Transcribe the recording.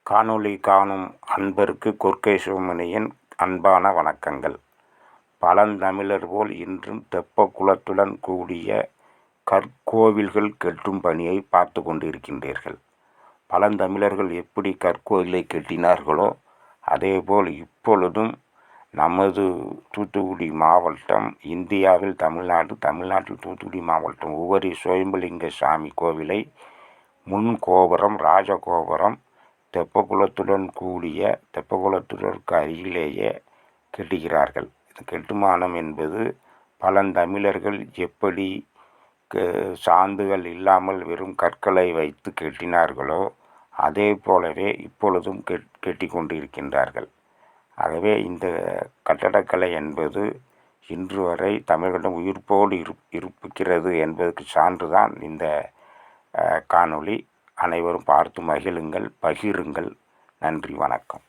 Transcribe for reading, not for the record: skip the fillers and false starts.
காணொளி காணும் அன்பருக்கு கொற்கை சிவமணியின் அன்பான வணக்கங்கள். பழந்தமிழர் போல் இன்றும் தெப்ப குளத்துடன் கூடிய கற்கோவில்கள் கட்டும் பணியை பார்த்து கொண்டிருக்கின்றீர்கள். பழந்தமிழர்கள் எப்படி கற்கோவிலை கட்டினார்களோ அதேபோல் இப்பொழுதும் நமது தூத்துக்குடி மாவட்டம், இந்தியாவில் தமிழ்நாட்டில் தூத்துக்குடி மாவட்டம் உவரி சுயம்புலிங்க சாமி கோவிலை முன் கோபுரம், ராஜகோபுரம் தெப்பக்குளத்துடன் கூடிய தெப்பக்குளத்திற்கு அருகிலேயே கட்டுகிறார்கள். இது கட்டுமானம் என்பது பழந்தமிழர்கள் எப்படி சாந்துகள் இல்லாமல் வெறும் கற்களை வைத்து கட்டினார்களோ அதே போலவே இப்பொழுதும் கட்டி கொண்டிருக்கின்றார்கள். ஆகவே இந்த கட்டடக்கலை என்பது இன்று வரை தமிழகம் உயிர்ப்போடு இருக்கிறது என்பதற்கு சான்றுதான் இந்த காணொளி. அனைவரும் பார்த்து மகிழுங்கள், பகிருங்கள். நன்றி, வணக்கம்.